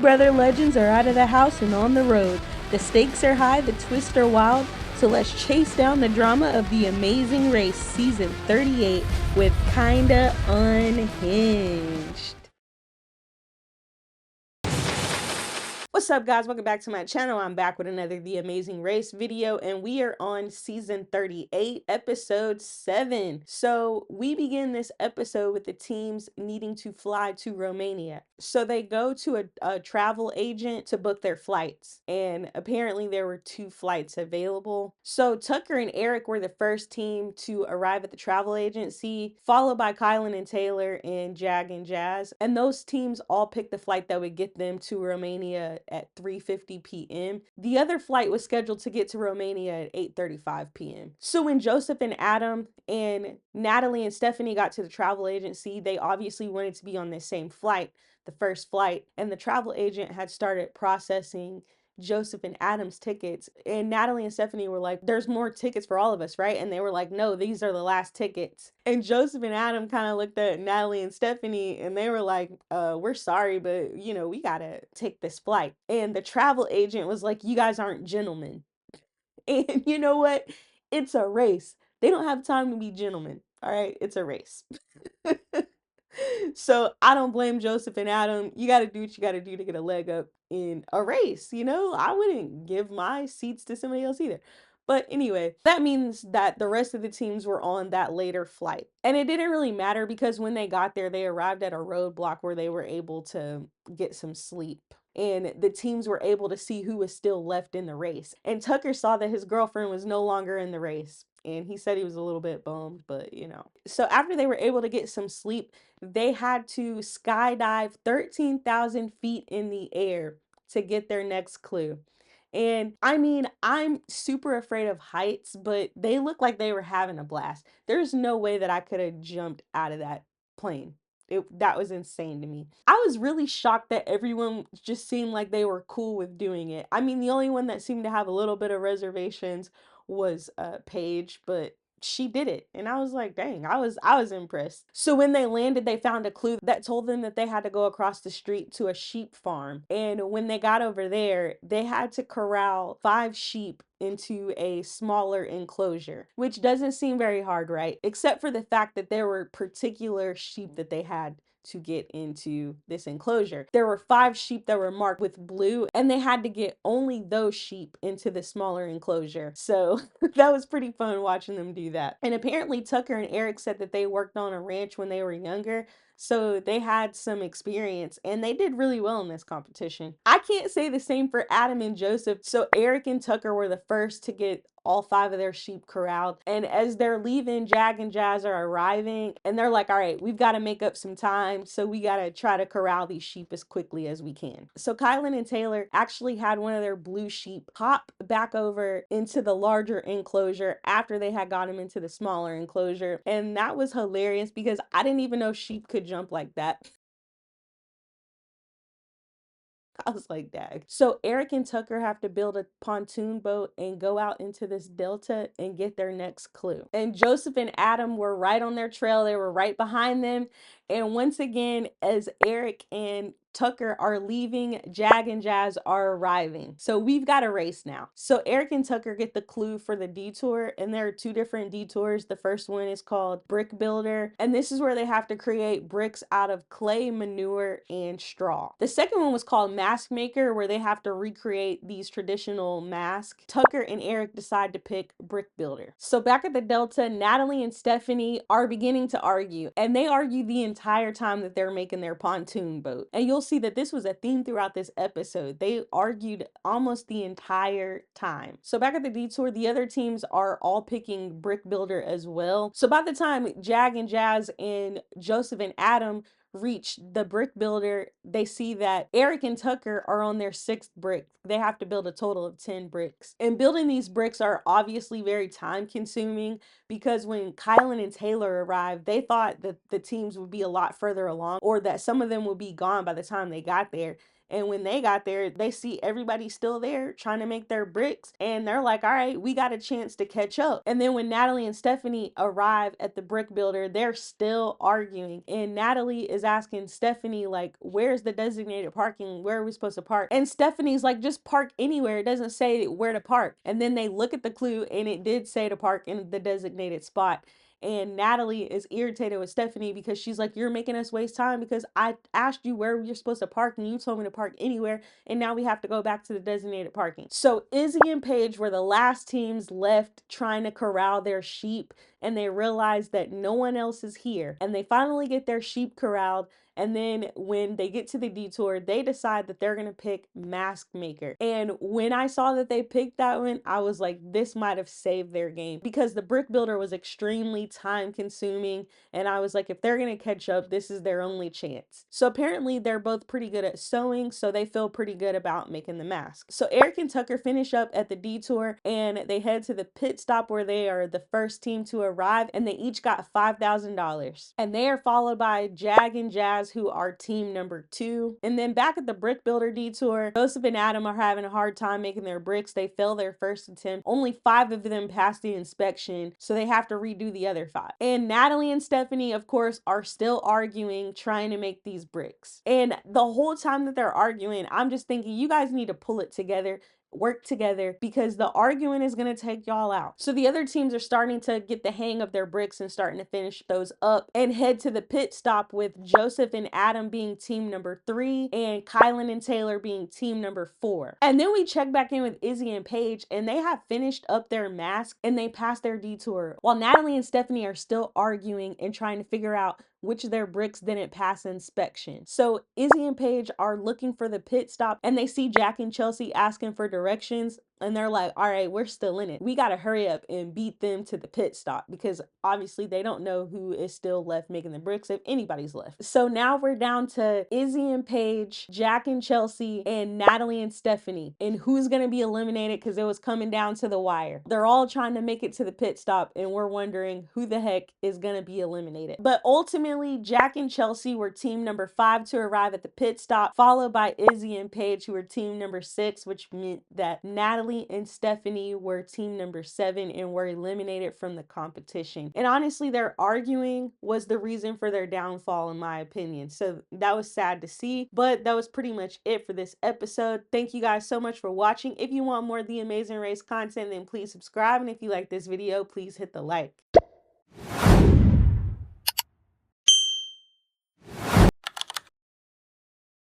Big Brother legends are out of the house and on the road. The stakes are high, the twists are wild, so let's chase down the drama of The Amazing Race Season 38 with Kinda Unhinged. What's up, guys? Welcome back to my channel. I'm back with another The Amazing Race video, and we are on season 38, episode 7. So we begin this episode with the teams needing to fly to Romania. So they go to a travel agent to book their flights, and apparently there were 2 flights available. So Tucker and Eric were the first team to arrive at the travel agency, followed by Kylan and Taylor and Jag and Jazz. And those teams all picked the flight that would get them to Romania at 3:50 p.m. The other flight was scheduled to get to Romania at 8:35 p.m. So when Joseph and Adam and Natalie and Stephanie got to the travel agency, they obviously wanted to be on this same flight, the first flight, and the travel agent had started processing Joseph and Adam's tickets, and Natalie and Stephanie were like, there's more tickets for all of us, right? And they were like, no, these are the last tickets. And Joseph and Adam kind of looked at Natalie and Stephanie and they were like, we're sorry, but we gotta take this flight. And the travel agent was like, you guys aren't gentlemen. And you know what? It's a race. They don't have time to be gentlemen. All right, it's a race. So I don't blame Joseph and Adam. You got to do what you got to do to get a leg up in a race. I wouldn't give my seats to somebody else either. But anyway, that means that the rest of the teams were on that later flight. And it didn't really matter because when they got there, they arrived at a roadblock where they were able to get some sleep. And the teams were able to see who was still left in the race. And Tucker saw that his girlfriend was no longer in the race. And he said he was a little bit bummed, but So after they were able to get some sleep, they had to skydive 13,000 feet in the air to get their next clue. And I mean, I'm super afraid of heights, but they look like they were having a blast. There's no way that I could have jumped out of that plane. That was insane to me. I was really shocked that everyone just seemed like they were cool with doing it. I mean, the only one that seemed to have a little bit of reservations was Paige, but she did it, and I was like, dang, I was impressed. So when they landed, they found a clue that told them that they had to go across the street to a sheep farm, and when they got over there, they had to corral 5 sheep into a smaller enclosure, which doesn't seem very hard, right? Except for the fact that there were particular sheep that they had to get into this enclosure. There were 5 sheep that were marked with blue, and they had to get only those sheep into the smaller enclosure. So that was pretty fun watching them do that. And apparently Tucker and Eric said that they worked on a ranch when they were younger, so they had some experience and they did really well in this competition. I can't say the same for Adam and Joseph. So Eric and Tucker were the first to get all 5 of their sheep corralled. And as they're leaving, Jag and Jazz are arriving and they're like, all right, we've got to make up some time. So we got to try to corral these sheep as quickly as we can. So Kylan and Taylor actually had one of their blue sheep hop back over into the larger enclosure after they had got him into the smaller enclosure. And that was hilarious because I didn't even know sheep could jump like that. I was like, dang. So Eric and Tucker have to build a pontoon boat and go out into this delta and get their next clue. And Joseph and Adam were right on their trail. They were right behind them. And once again, as Eric and Tucker are leaving, Jag and Jazz are arriving. So we've got a race now. So Eric and Tucker get the clue for the detour, and there are 2 different detours. The first one is called Brick Builder, and this is where they have to create bricks out of clay, manure, and straw. The second one was called Mask Maker, where they have to recreate these traditional masks. Tucker and Eric decide to pick Brick Builder. So back at the Delta, Natalie and Stephanie are beginning to argue, and they argue the entire time that they're making their pontoon boat. And you'll see that this was a theme throughout this episode. They argued almost the entire time. So back at the detour, the other teams are all picking Brick Builder as well. So by the time Jag and Jazz and Joseph and Adam reach the brick builder, they see that Eric and Tucker are on their 6th brick. They have to build a total of 10 bricks. And building these bricks are obviously very time consuming because when Kylan and Taylor arrived, they thought that the teams would be a lot further along or that some of them would be gone by the time they got there. And when they got there, they see everybody still there trying to make their bricks. And they're like, all right, we got a chance to catch up. And then when Natalie and Stephanie arrive at the brick builder, they're still arguing. And Natalie is asking Stephanie, like, where's the designated parking? Where are we supposed to park? And Stephanie's like, just park anywhere. It doesn't say where to park. And then they look at the clue and it did say to park in the designated spot. And Natalie is irritated with Stephanie because she's like, you're making us waste time because I asked you where you're supposed to park and you told me to park anywhere. And now we have to go back to the designated parking. So Izzy and Paige were the last teams left trying to corral their sheep. And they realize that no one else is here. And they finally get their sheep corralled. And then when they get to the detour, they decide that they're going to pick Mask Maker. And when I saw that they picked that one, I was like, this might have saved their game because the brick builder was extremely time consuming. And I was like, if they're going to catch up, this is their only chance. So apparently they're both pretty good at sewing. So they feel pretty good about making the mask. So Eric and Tucker finish up at the detour and they head to the pit stop where they are the first team to arrive. And they each got $5,000. And they are followed by Jag and Jazz, who are team number 2. And then back at the brick builder detour, Joseph and Adam are having a hard time making their bricks. They fail their first attempt. Only 5 of them pass the inspection, so they have to redo the other 5. And Natalie and Stephanie, of course, are still arguing, trying to make these bricks. And the whole time that they're arguing, I'm just thinking, you guys need to pull it together, work together, because the arguing is going to take y'all out. So the other teams are starting to get the hang of their bricks and starting to finish those up and head to the pit stop with Joseph and Adam being team number 3 and Kylan and Taylor being team number 4. And then we check back in with Izzy and Paige and they have finished up their mask and they passed their detour while Natalie and Stephanie are still arguing and trying to figure out which of their bricks didn't pass inspection. So Izzy and Paige are looking for the pit stop and they see Jack and Chelsea asking for directions and they're like, all right, we're still in it. We got to hurry up and beat them to the pit stop because obviously they don't know who is still left making the bricks, if anybody's left. So now we're down to Izzy and Paige, Jack and Chelsea, and Natalie and Stephanie, and who's going to be eliminated because it was coming down to the wire. They're all trying to make it to the pit stop and we're wondering who the heck is going to be eliminated. But ultimately, Jack and Chelsea were team number 5 to arrive at the pit stop, followed by Izzy and Paige, who were team number 6, which meant that Natalie and Stephanie were team number 7 and were eliminated from the competition. And honestly, their arguing was the reason for their downfall, in my opinion. So that was sad to see, but that was pretty much it for this episode. Thank you guys so much for watching. If you want more of The Amazing Race content, then please subscribe. And if you like this video, please hit the like.